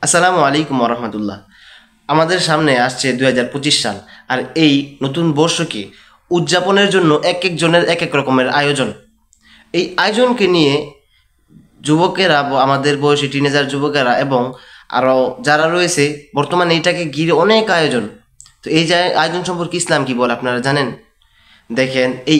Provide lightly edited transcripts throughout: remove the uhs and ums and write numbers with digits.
আসসালামু আলাইকুম রহমতুল্লাহ। আমাদের সামনে আসছে 2025 সাল। আর এই নতুন বর্ষকে উদযাপনের জন্য এক একজনের এক এক রকমের আয়োজন। এই আয়োজনকে নিয়ে যুবকেরা আমাদের বয়সী টিনেজার যুবকেরা এবং আরও যারা রয়েছে বর্তমানে এটাকে ঘিরে অনেক আয়োজন। তো এই যে আয়োজন সম্পর্কে ইসলাম কি বলে আপনারা জানেন? দেখেন, এই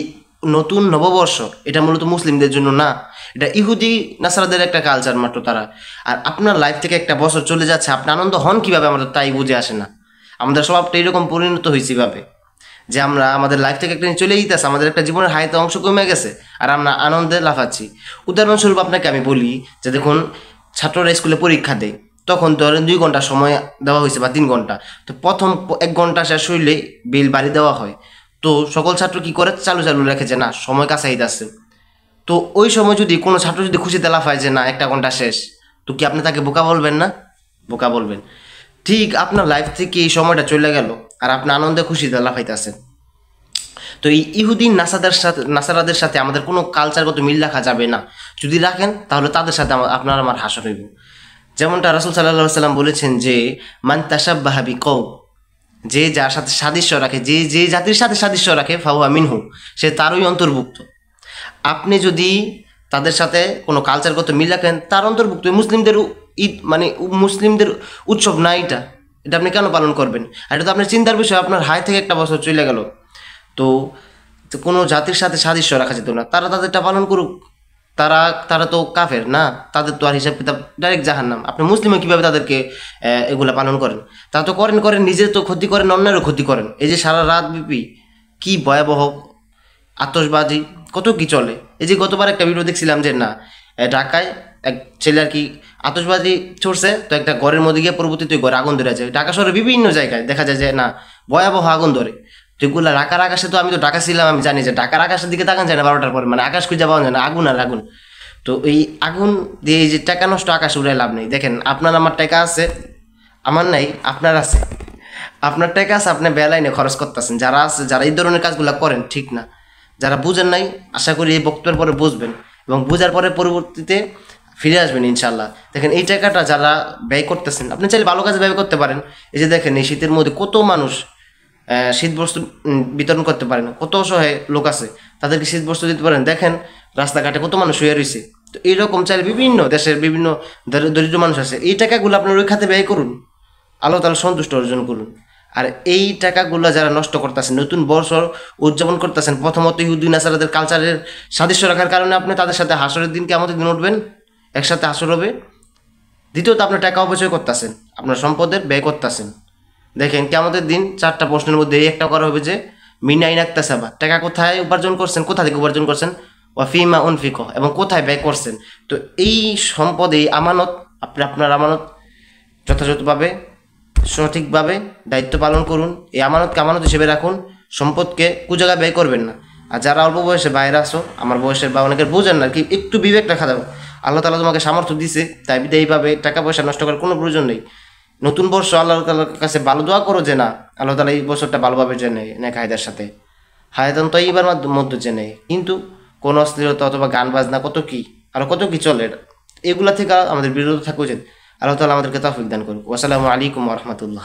নতুন নববর্ষ এটা মূলত মুসলিমদের জন্য না, এটা ইহুদি নাসারাদের একটা কালচার মাত্র তারা। আর আপনার লাইফ থেকে একটা বছর চলে যাচ্ছে, আপনি আনন্দ হন কীভাবে আমাদের তাই বুঝে আসে না। আমাদের স্বভাবটা এরকম পরিণত হয়েছে এভাবে যে আমরা আমাদের লাইফ থেকে একটা চলে যেতেছে, আমাদের একটা জীবনের হাইতে অংশ কমে গেছে আর আমরা আনন্দে লাফাচ্ছি। উদাহরণস্বরূপ আপনাকে আমি বলি যে দেখুন, ছাত্ররা স্কুলে পরীক্ষা দেয়, তখন ধরেন 2 ঘন্টা সময় দেওয়া হয়েছে বা 3 ঘন্টা। তো প্রথম 1 ঘন্টা শেষ হইলে বিল বাড়ি দেওয়া হয়। তো সকল ছাত্র কি করে, চালু চালু রেখে যে না সময় কাছাইতে আসছে। তো ওই সময় যদি কোনো ছাত্র যদি খুশিতে লাফায় যে না 1 ঘন্টা শেষ, তো কি আপনি তাকে বোকা বলবেন না? বোকা বলবেন। ঠিক আপনার লাইফ থেকে এই সময়টা চলে গেল আর আপনি আনন্দে খুশিতে লাফাইতেছেন। তো এই ইহুদি নাসারাদের সাথে আমাদের কোনো কালচারগত মিল রাখা যাবে না। যদি রাখেন তাহলে তাদের সাথে আপনার আমার হাসর হইব। যেমনটা রাসূল সাল্লাল্লাহু আলাইহি সাল্লাম বলেছেন যে মান তাশাব্বাহা বিকওম, যে যার সাথে সাদৃশ্য রাখে, যে যে জাতির সাথে সাদৃশ্য রাখে ফাহুয়া মিনহু, সে তারই অন্তর্ভুক্ত। আপনি যদি তাদের সাথে কোনো কালচারগত মিল রাখেন তার অন্তর্ভুক্ত। মুসলিমদের ঈদ মানে মুসলিমদের উৎসব না এটা, এটা আপনি কেন পালন করবেন? আর এটা তো আপনার চিন্তার বিষয়। আপনার হাই থেকে একটা বছর চলে গেল, তো কোনো জাতির সাথে সাদৃশ্য রাখা যেত না। তারা তাদেরটা পালন করুক, তারা তারা তো কাফের না, তাদের তো আর হিসাব কিতাব ডাইরেক্ট জাহান্নাম। আপনি মুসলিমও কীভাবে তাদেরকে এগুলা পালন করেন? তারা তো করেন নিজের তো ক্ষতি করেন, অন্যেরও ক্ষতি করেন। এই যে সারা রাত ব্যাপী কী ভয়াবহ আতশবাজি কত কি চলে। এই যে গতবার একটা ভিডিও দেখছিলাম যে না ঢাকায় এক ছেলে আর কি আতশবাজি ছড়ছে, তো একটা ঘরের মধ্যে গিয়ে পরবর্তীতে ঘরে আগুন ধরে যায়। ঢাকা শহরে বিভিন্ন জায়গায় দেখা যায় যে না ভয়াবহ আগুন ধরে। তো এগুলো ঢাকার আকাশে, তো আমি তো ঢাকা ছিলাম, আমি জানি যে ঢাকার আকাশের দিকে তাকান যায় না 12টার পরে, মানে আকাশ খুঁজে পাওয়া যায় না, আগুন আর আগুন। তো এই আগুন দিয়ে এই যে টাকা নষ্ট, আকাশ উড়ে লাভ নেই। দেখেন, আপনার আমার টাকা আছে, আমার নাই, আপনার আছে। আপনার টাকা আছে, আপনি বেলাইনে খরচ করতেছেন। যারা আছে, যারা এই ধরনের কাজগুলো করেন ঠিক না, যারা বুঝেন নাই, আশা করি এই বক্তব্যের পরে বুঝবেন এবং বুঝার পরে পরবর্তীতে ফিরে আসবেন ইনশাল্লাহ। দেখেন, এই টাকাটা যারা ব্যয় করতেছেন, আপনি চাইলে ভালো কাজে ব্যয় করতে পারেন। এই যে দেখেন, এই শীতের মধ্যে কত মানুষ শীত বস্ত্র বিতরণ করতে পারে না, কত অসহায় লোক আছে, তাদেরকে শীত বস্ত্র দিতে পারেন। দেখেন রাস্তাঘাটে কত মানুষ শুয়ে রয়েছে। তো এইরকম চাইলে বিভিন্ন দেশের বিভিন্ন দরিদ্র মানুষ আছে, এই টাকাগুলো আপনার ওই খাতে ব্যয় করুন, আল্লাহ তাআলা সন্তুষ্ট অর্জন করুন। আর এই টাকাগুলো যারা নষ্ট করতেছেন, নতুন বর্ষ উদযাপন করতেছেন, প্রথমত ইহুদি নাসারাদের কালচারের সাদৃশ্য রাখার কারণে আপনি তাদের সাথে হাসরের দিনকে আমাদের দিন উঠবেন, একসাথে হাসর হবে। দ্বিতীয়ত আপনার টাকা অপচয় করতেছেন, আপনার সম্পদের ব্যয় করতেছেন। দেখেন আমাদের দিন 4টা প্রশ্নের মধ্যে এই একটা করা হবে যে মিন আইনা ইকতাসাবা, টাকা কোথায় উপার্জন করছেন, কোথা থেকে উপার্জন করছেন, ওয়াফিমা উনফিক, এবং কোথায় ব্যয় করছেন। তো এই সম্পদ, এই আমানত, আপনি আপনার আমানত যথাযথভাবে সঠিকভাবে দায়িত্ব পালন করুন। এই আমানতকে আমানত হিসেবে রাখুন, সম্পদকে কুজায়গায় ব্যয় করবেন না। আর যারা অল্প বয়সে বাইরে আসো, আমার বয়সের বা অনেকের বোঝেন না কি, একটু বিবেক রাখা যাবে। আল্লাহ তাআলা তোমাকে সামর্থ্য দিছে, তাই এইভাবে টাকা পয়সা নষ্ট করার কোনো প্রয়োজন নেই। নতুন বর্ষ আল্লাহ তাআলার কাছে ভালো দোয়া করো যে না আল্লাহ তাআলা এই বছরটা ভালোভাবে জেনে নেক হায়দার সাথে হায়াতন তো এইবার মধ্যে জেনে। কিন্তু কোনো অশ্লীলতা অথবা গান বাজনা কত কি আরও কত কি চলে, এগুলা থেকে আমাদের বিরত থাকা উচিত। আল্লাহ তাআলা আমাদেরকে তৌফিক দান করুক। আসসালামু আলাইকুম ওয়া রাহমাতুল্লাহ।